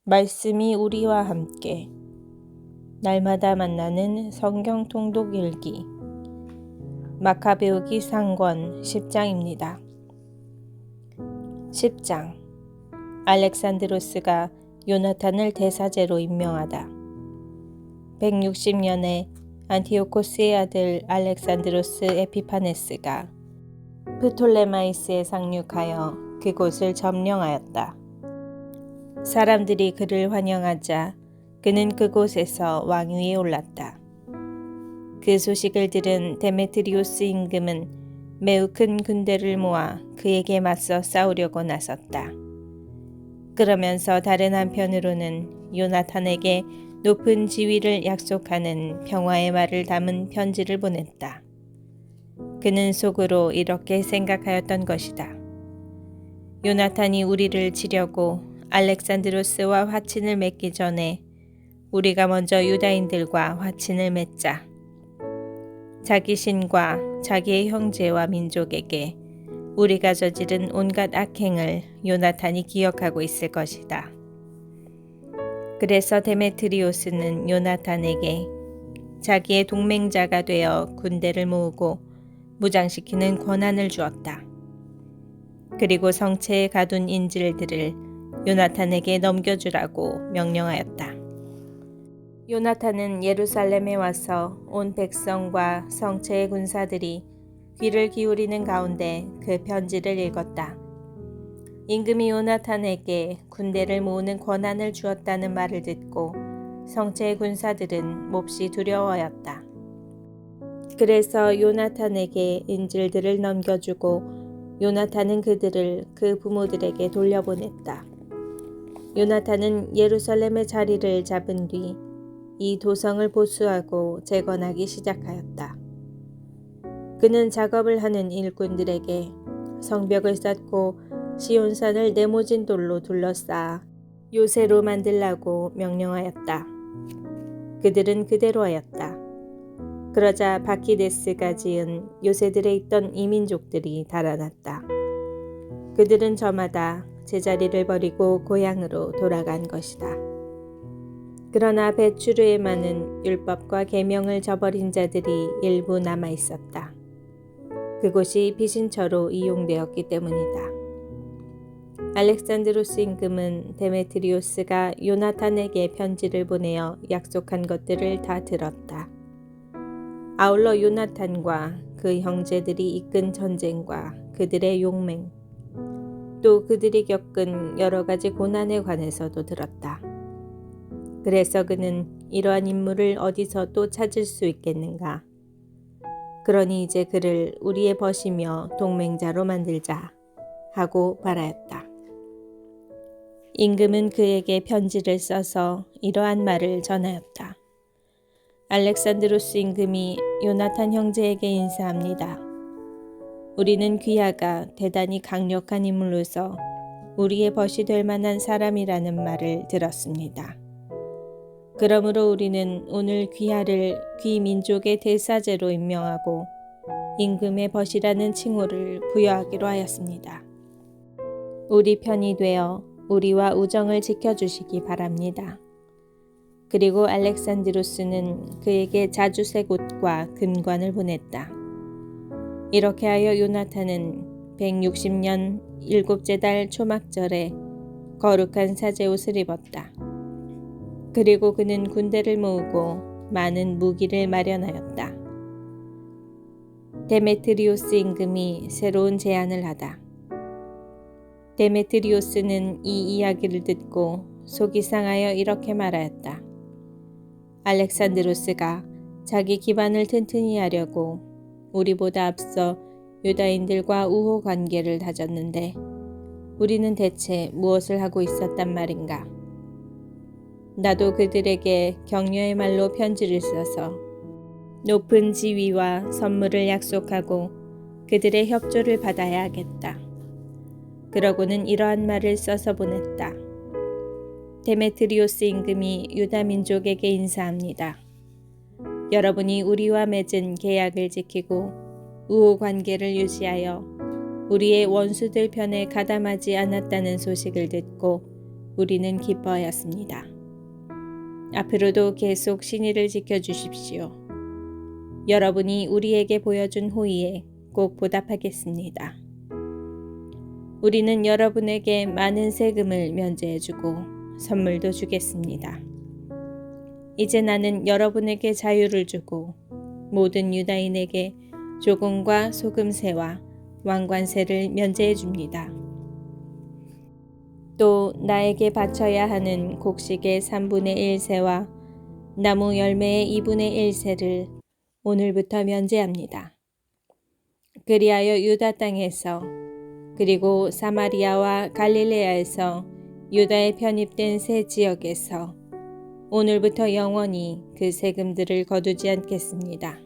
말씀이 우리와 함께 날마다 만나는 성경 통독 일기 마카베오기 상권 10장입니다. 10장 알렉산드로스가 요나탄을 대사제로 임명하다. 160년에 안티오코스의 아들 알렉산드로스 에피파네스가 프톨레마이스에 상륙하여 그곳을 점령하였다. 사람들이 그를 환영하자 그는 그곳에서 왕위에 올랐다. 그 소식을 들은 데메트리오스 임금은 매우 큰 군대를 모아 그에게 맞서 싸우려고 나섰다. 그러면서 다른 한편으로는 요나탄에게 높은 지위를 약속하는 평화의 말을 담은 편지를 보냈다. 그는 속으로 이렇게 생각하였던 것이다. 요나탄이 우리를 치려고 알렉산드로스와 화친을 맺기 전에 우리가 먼저 유다인들과 화친을 맺자. 자기 신과 자기의 형제와 민족에게 우리가 저지른 온갖 악행을 요나탄이 기억하고 있을 것이다. 그래서 데메트리오스는 요나탄에게 자기의 동맹자가 되어 군대를 모으고 무장시키는 권한을 주었다. 그리고 성체에 가둔 인질들을 요나탄에게 넘겨주라고 명령하였다. 요나탄은 예루살렘에 와서 온 백성과 성체의 군사들이 귀를 기울이는 가운데 그 편지를 읽었다. 임금이 요나탄에게 군대를 모으는 권한을 주었다는 말을 듣고 성체의 군사들은 몹시 두려워하였다. 그래서 요나탄에게 인질들을 넘겨주고 요나탄은 그들을 그 부모들에게 돌려보냈다. 요나탄은 예루살렘의 자리를 잡은 뒤 이 도성을 보수하고 재건하기 시작하였다. 그는 작업을 하는 일꾼들에게 성벽을 쌓고 시온산을 네모진 돌로 둘러싸아 요새로 만들라고 명령하였다. 그들은 그대로 하였다. 그러자 바키데스가 지은 요새들에 있던 이민족들이 달아났다. 그들은 저마다 제자리를 버리고 고향으로 돌아간 것이다. 그러나 베추르에 많은 율법과 계명을 저버린 자들이 일부 남아 있었다. 그곳이 피신처로 이용되었기 때문이다. 알렉산드로스 임금은 데메트리오스가 요나탄에게 편지를 보내어 약속한 것들을 다 들었다. 아울러 요나탄과 그 형제들이 이끈 전쟁과 그들의 용맹, 또 그들이 겪은 여러 가지 고난에 관해서도 들었다. 그래서 그는 이러한 인물을 어디서 또 찾을 수 있겠는가? 그러니 이제 그를 우리의 벗이며 동맹자로 만들자 하고 바라였다. 임금은 그에게 편지를 써서 이러한 말을 전하였다. 알렉산드로스 임금이 요나탄 형제에게 인사합니다. 우리는 귀하가 대단히 강력한 인물로서 우리의 벗이 될 만한 사람이라는 말을 들었습니다. 그러므로 우리는 오늘 귀하를 귀민족의 대사제로 임명하고 임금의 벗이라는 칭호를 부여하기로 하였습니다. 우리 편이 되어 우리와 우정을 지켜주시기 바랍니다. 그리고 알렉산드로스는 그에게 자주색 옷과 금관을 보냈다. 이렇게 하여 요나탄은 160년 7째 달 초막절에 거룩한 사제옷을 입었다. 그리고 그는 군대를 모으고 많은 무기를 마련하였다. 데메트리오스 임금이 새로운 제안을 하다. 데메트리오스는 이 이야기를 듣고 속이 상하여 이렇게 말하였다. 알렉산드로스가 자기 기반을 튼튼히 하려고 우리보다 앞서 유다인들과 우호 관계를 다졌는데 우리는 대체 무엇을 하고 있었단 말인가? 나도 그들에게 격려의 말로 편지를 써서 높은 지위와 선물을 약속하고 그들의 협조를 받아야 하겠다. 그러고는 이러한 말을 써서 보냈다. 데메트리오스 임금이 유다 민족에게 인사합니다. 여러분이 우리와 맺은 계약을 지키고 우호 관계를 유지하여 우리의 원수들 편에 가담하지 않았다는 소식을 듣고 우리는 기뻐하였습니다. 앞으로도 계속 신의를 지켜주십시오. 여러분이 우리에게 보여준 호의에 꼭 보답하겠습니다. 우리는 여러분에게 많은 세금을 면제해주고 선물도 주겠습니다. 이제 나는 여러분에게 자유를 주고 모든 유다인에게 조공과 소금세와 왕관세를 면제해 줍니다. 또 나에게 바쳐야 하는 곡식의 3분의 1세와 나무 열매의 2분의 1세를 오늘부터 면제합니다. 그리하여 유다 땅에서 그리고 사마리아와 갈릴레아에서 유다에 편입된 세 지역에서 오늘부터 영원히 그 세금들을 거두지 않겠습니다.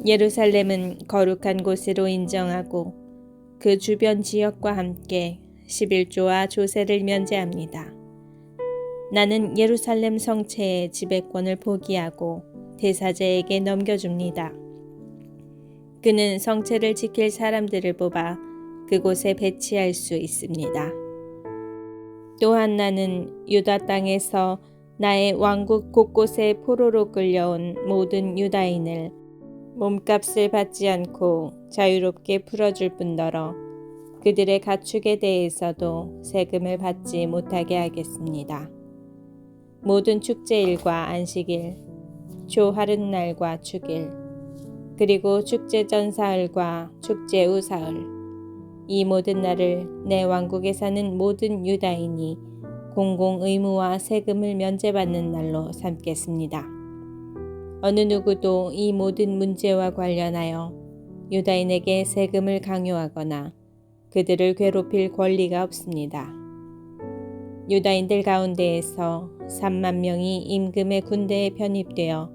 예루살렘은 거룩한 곳으로 인정하고 그 주변 지역과 함께 11조와 조세를 면제합니다. 나는 예루살렘 성체의 지배권을 포기하고 대사제에게 넘겨줍니다. 그는 성체를 지킬 사람들을 뽑아 그곳에 배치할 수 있습니다. 또한 나는 유다 땅에서 나의 왕국 곳곳에 포로로 끌려온 모든 유다인을 몸값을 받지 않고 자유롭게 풀어줄 뿐더러 그들의 가축에 대해서도 세금을 받지 못하게 하겠습니다. 모든 축제일과 안식일, 초하룻날과 축일, 그리고 축제 전 사흘과 축제 후 사흘, 이 모든 날을 내 왕국에 사는 모든 유다인이 공공 의무와 세금을 면제받는 날로 삼겠습니다. 어느 누구도 이 모든 문제와 관련하여 유다인에게 세금을 강요하거나 그들을 괴롭힐 권리가 없습니다. 유다인들 가운데에서 3만 명이 임금의 군대에 편입되어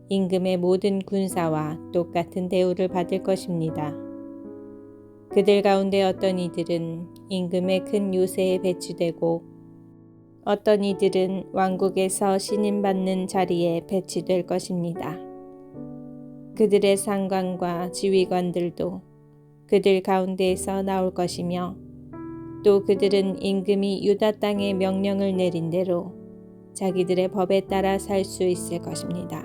임금의 모든 군사와 똑같은 대우를 받을 것입니다. 그들 가운데 어떤 이들은 임금의 큰 요새에 배치되고 어떤 이들은 왕국에서 신임받는 자리에 배치될 것입니다. 그들의 상관과 지휘관들도 그들 가운데에서 나올 것이며 또 그들은 임금이 유다 땅에 명령을 내린 대로 자기들의 법에 따라 살 수 있을 것입니다.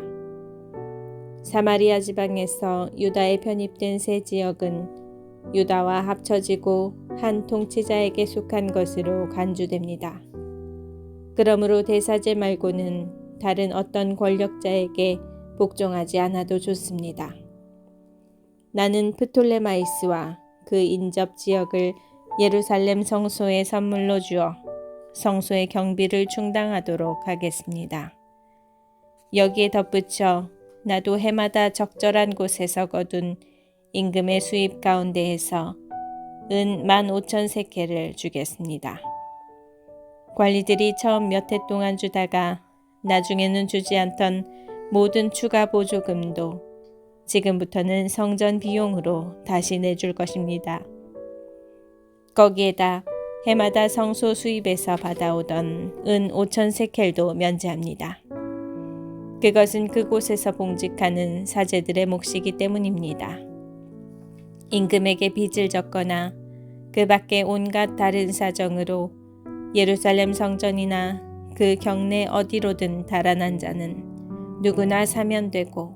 사마리아 지방에서 유다에 편입된 세 지역은 유다와 합쳐지고 한 통치자에게 속한 것으로 간주됩니다. 그러므로 대사제 말고는 다른 어떤 권력자에게 복종하지 않아도 좋습니다. 나는 프톨레마이스와 그 인접 지역을 예루살렘 성소에 선물로 주어 성소의 경비를 충당하도록 하겠습니다. 여기에 덧붙여 나도 해마다 적절한 곳에서 거둔 임금의 수입 가운데에서 은 15,000세켈을 주겠습니다. 관리들이 처음 몇 해 동안 주다가 나중에는 주지 않던 모든 추가 보조금도 지금부터는 성전 비용으로 다시 내줄 것입니다. 거기에다 해마다 성소 수입에서 받아오던 은 5,000세켈도 면제합니다. 그것은 그곳에서 봉직하는 사제들의 몫이기 때문입니다. 임금에게 빚을 졌거나 그 밖에 온갖 다른 사정으로 예루살렘 성전이나 그 경내 어디로든 달아난 자는 누구나 사면되고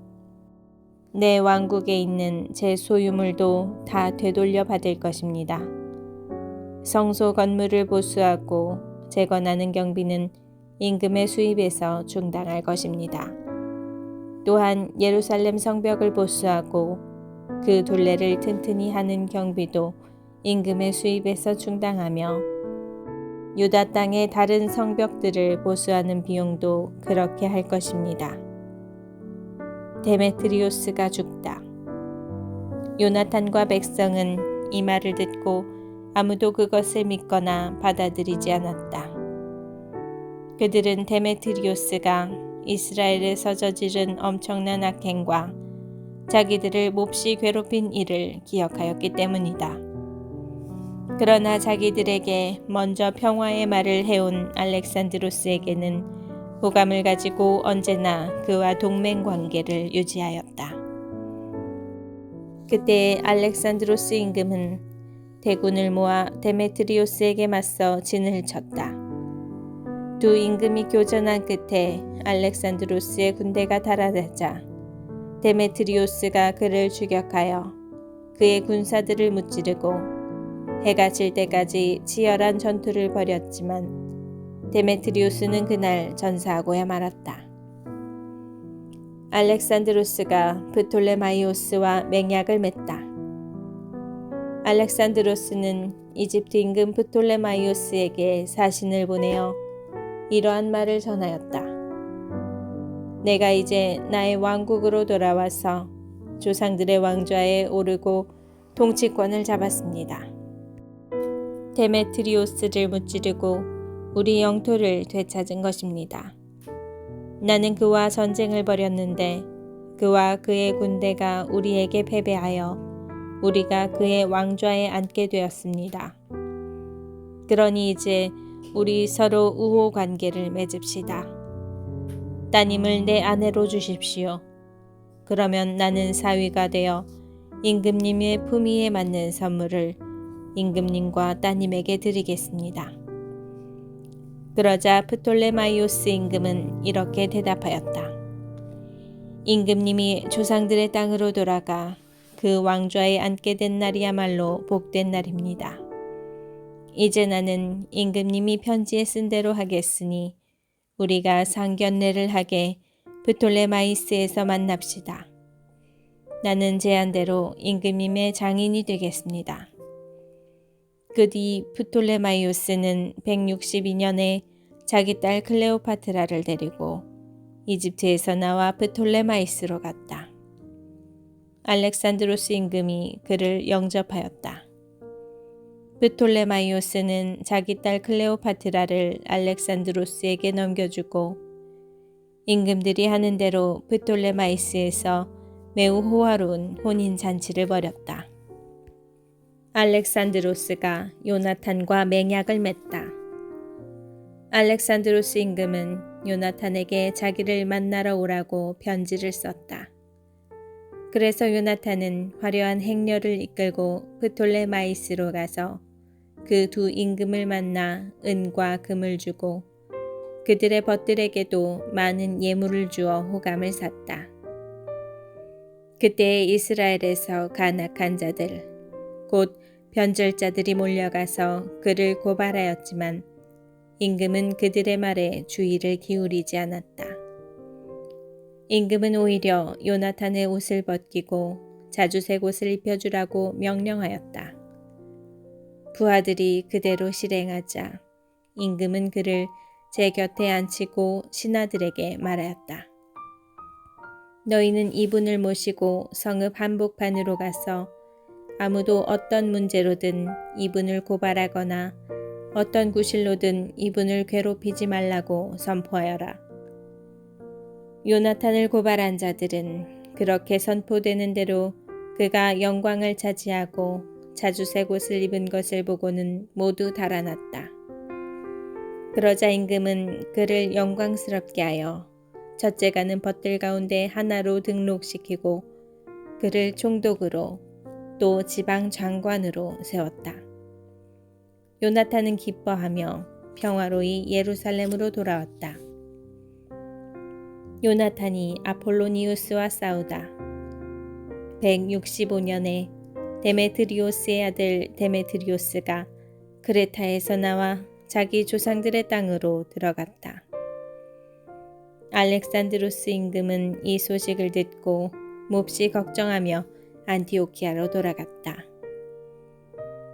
내 왕국에 있는 제 소유물도 다 되돌려 받을 것입니다. 성소 건물을 보수하고 재건하는 경비는 임금의 수입에서 충당할 것입니다. 또한 예루살렘 성벽을 보수하고 그 둘레를 튼튼히 하는 경비도 임금의 수입에서 충당하며 유다 땅의 다른 성벽들을 보수하는 비용도 그렇게 할 것입니다. 데메트리오스가 죽다. 요나탄과 백성은 이 말을 듣고 아무도 그것을 믿거나 받아들이지 않았다. 그들은 데메트리오스가 이스라엘에서 저지른 엄청난 악행과 자기들을 몹시 괴롭힌 일을 기억하였기 때문이다. 그러나 자기들에게 먼저 평화의 말을 해온 알렉산드로스에게는 호감을 가지고 언제나 그와 동맹 관계를 유지하였다. 그때 알렉산드로스 임금은 대군을 모아 데메트리오스에게 맞서 진을 쳤다. 두 임금이 교전한 끝에 알렉산드로스의 군대가 달아나자 데메트리오스가 그를 추격하여 그의 군사들을 무찌르고 해가 질 때까지 치열한 전투를 벌였지만 데메트리오스는 그날 전사하고야 말았다. 알렉산드로스가 프톨레마이오스와 맹약을 맺다. 알렉산드로스는 이집트 임금 프톨레마이오스에게 사신을 보내어 이러한 말을 전하였다. 내가 이제 나의 왕국으로 돌아와서 조상들의 왕좌에 오르고 통치권을 잡았습니다. 데메트리오스를 무찌르고 우리 영토를 되찾은 것입니다. 나는 그와 전쟁을 벌였는데 그와 그의 군대가 우리에게 패배하여 우리가 그의 왕좌에 앉게 되었습니다. 그러니 이제 우리 서로 우호 관계를 맺읍시다. 따님을 내 아내로 주십시오. 그러면 나는 사위가 되어 임금님의 품위에 맞는 선물을 임금님과 따님에게 드리겠습니다. 그러자 프톨레마이오스 임금은 이렇게 대답하였다. 임금님이 조상들의 땅으로 돌아가 그 왕좌에 앉게 된 날이야말로 복된 날입니다. 이제 나는 임금님이 편지에 쓴 대로 하겠으니 우리가 상견례를 하게 프톨레마이스에서 만납시다. 나는 제안대로 임금님의 장인이 되겠습니다. 그 뒤 프톨레마이오스는 162년에 자기 딸 클레오파트라를 데리고 이집트에서 나와 프톨레마이스로 갔다. 알렉산드로스 임금이 그를 영접하였다. 프톨레마이오스는 자기 딸 클레오파트라를 알렉산드로스에게 넘겨주고 임금들이 하는 대로 프톨레마이스에서 매우 호화로운 혼인잔치를 벌였다. 알렉산드로스가 요나탄과 맹약을 맺다. 알렉산드로스 임금은 요나탄에게 자기를 만나러 오라고 편지를 썼다. 그래서 요나탄은 화려한 행렬을 이끌고 프톨레마이스로 가서 그 두 임금을 만나 은과 금을 주고 그들의 벗들에게도 많은 예물을 주어 호감을 샀다. 그때 이스라엘에서 간악한 자들, 곧 변절자들이 몰려가서 그를 고발하였지만 임금은 그들의 말에 주의를 기울이지 않았다. 임금은 오히려 요나탄의 옷을 벗기고 자주색 옷을 입혀주라고 명령하였다. 부하들이 그대로 실행하자 임금은 그를 제 곁에 앉히고 신하들에게 말하였다. 너희는 이분을 모시고 성읍 한복판으로 가서 아무도 어떤 문제로든 이분을 고발하거나 어떤 구실로든 이분을 괴롭히지 말라고 선포하여라. 요나탄을 고발한 자들은 그렇게 선포되는 대로 그가 영광을 차지하고 자주색 옷을 입은 것을 보고는 모두 달아났다. 그러자 임금은 그를 영광스럽게 하여 첫째 가는 벗들 가운데 하나로 등록시키고 그를 총독으로 또 지방 장관으로 세웠다. 요나탄은 기뻐하며 평화로이 예루살렘으로 돌아왔다. 요나탄이 아폴로니우스와 싸우다. 165년에 데메트리오스의 아들 데메트리오스가 크레타에서 나와 자기 조상들의 땅으로 들어갔다. 알렉산드로스 임금은 이 소식을 듣고 몹시 걱정하며 안티오키아로 돌아갔다.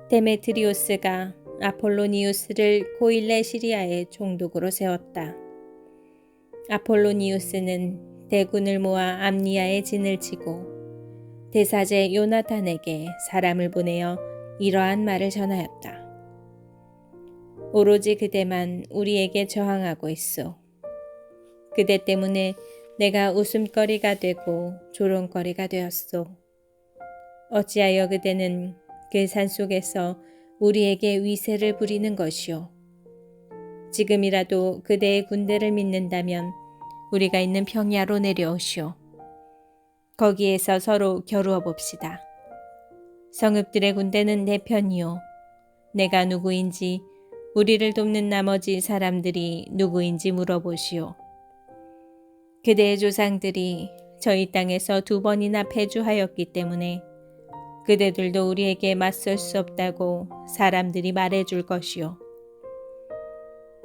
데메트리오스가 아폴로니우스를 코일레 시리아의 총독으로 세웠다. 아폴로니우스는 대군을 모아 암니아에 진을 치고 대사제 요나탄에게 사람을 보내어 이러한 말을 전하였다. 오로지 그대만 우리에게 저항하고 있소. 그대 때문에 내가 웃음거리가 되고 조롱거리가 되었소. 어찌하여 그대는 그 산속에서 우리에게 위세를 부리는 것이오. 지금이라도 그대의 군대를 믿는다면 우리가 있는 평야로 내려오시오. 거기에서 서로 겨루어 봅시다. 성읍들의 군대는 내 편이요. 내가 누구인지 우리를 돕는 나머지 사람들이 누구인지 물어보시오. 그대의 조상들이 저희 땅에서 2번이나 패주하였기 때문에 그대들도 우리에게 맞설 수 없다고 사람들이 말해줄 것이오.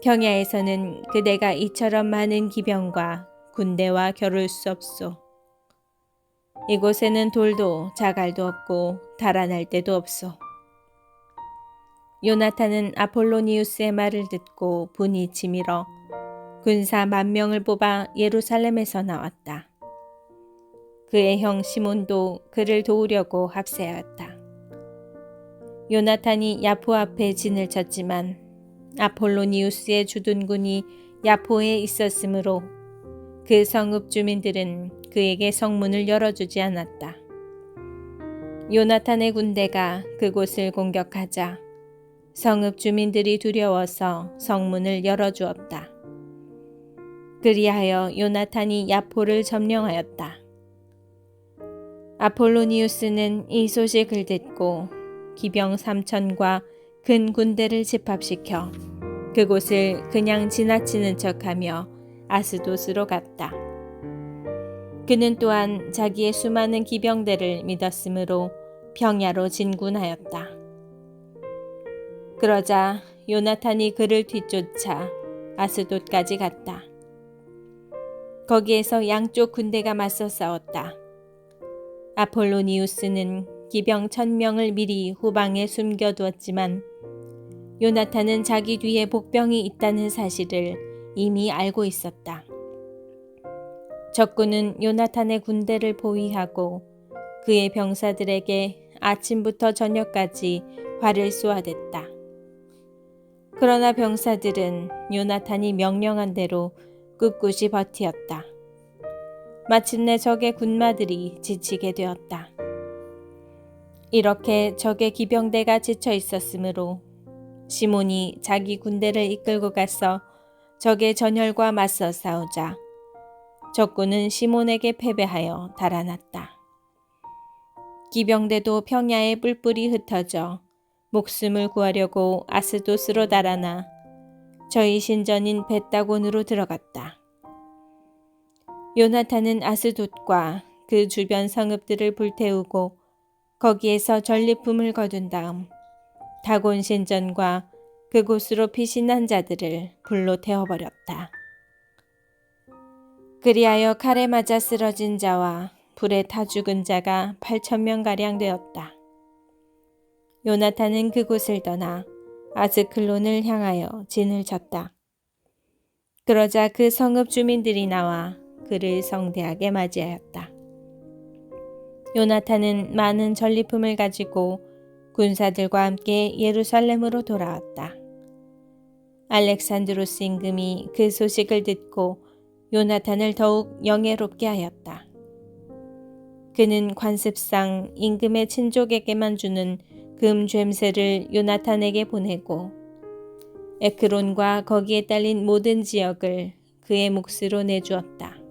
평야에서는 그대가 이처럼 많은 기병과 군대와 겨룰 수 없소. 이곳에는 돌도 자갈도 없고 달아날 데도 없소. 요나탄은 아폴로니우스의 말을 듣고 분이 치밀어 군사 10,000명을 뽑아 예루살렘에서 나왔다. 그의 형 시몬도 그를 도우려고 합세하였다. 요나탄이 야포 앞에 진을 쳤지만 아폴로니우스의 주둔군이 야포에 있었으므로 그 성읍 주민들은 그에게 성문을 열어주지 않았다. 요나탄의 군대가 그곳을 공격하자 성읍 주민들이 두려워서 성문을 열어주었다. 그리하여 요나탄이 야포를 점령하였다. 아폴로니우스는 이 소식을 듣고 기병 3,000과 큰 군대를 집합시켜 그곳을 그냥 지나치는 척하며 아스돗으로 갔다. 그는 또한 자기의 수많은 기병대를 믿었으므로 평야로 진군하였다. 그러자 요나탄이 그를 뒤쫓아 아스돗까지 갔다. 거기에서 양쪽 군대가 맞서 싸웠다. 아폴로니우스는 기병 1,000명을 미리 후방에 숨겨두었지만 요나탄은 자기 뒤에 복병이 있다는 사실을 이미 알고 있었다. 적군은 요나탄의 군대를 포위하고 그의 병사들에게 아침부터 저녁까지 활을 쏘아댔다. 그러나 병사들은 요나탄이 명령한 대로 꿋꿋이 버티었다. 마침내 적의 군마들이 지치게 되었다. 이렇게 적의 기병대가 지쳐 있었으므로 시몬이 자기 군대를 이끌고 가서 적의 전열과 맞서 싸우자 적군은 시몬에게 패배하여 달아났다. 기병대도 평야에 뿔뿔이 흩어져 목숨을 구하려고 아스돗으로 달아나 저희 신전인 벳다곤으로 들어갔다. 요나탄은 아스돗과 그 주변 성읍들을 불태우고 거기에서 전리품을 거둔 다음 다곤 신전과 그곳으로 피신한 자들을 불로 태워버렸다. 그리하여 칼에 맞아 쓰러진 자와 불에 타 죽은 자가 8,000명가량 되었다. 요나탄은 그곳을 떠나 아스클론을 향하여 진을 쳤다. 그러자 그 성읍 주민들이 나와 그를 성대하게 맞이하였다. 요나탄은 많은 전리품을 가지고 군사들과 함께 예루살렘으로 돌아왔다. 알렉산드로스 임금이 그 소식을 듣고 요나탄을 더욱 영예롭게 하였다. 그는 관습상 임금의 친족에게만 주는 금 죬새를 요나탄에게 보내고 에크론과 거기에 딸린 모든 지역을 그의 몫으로 내주었다.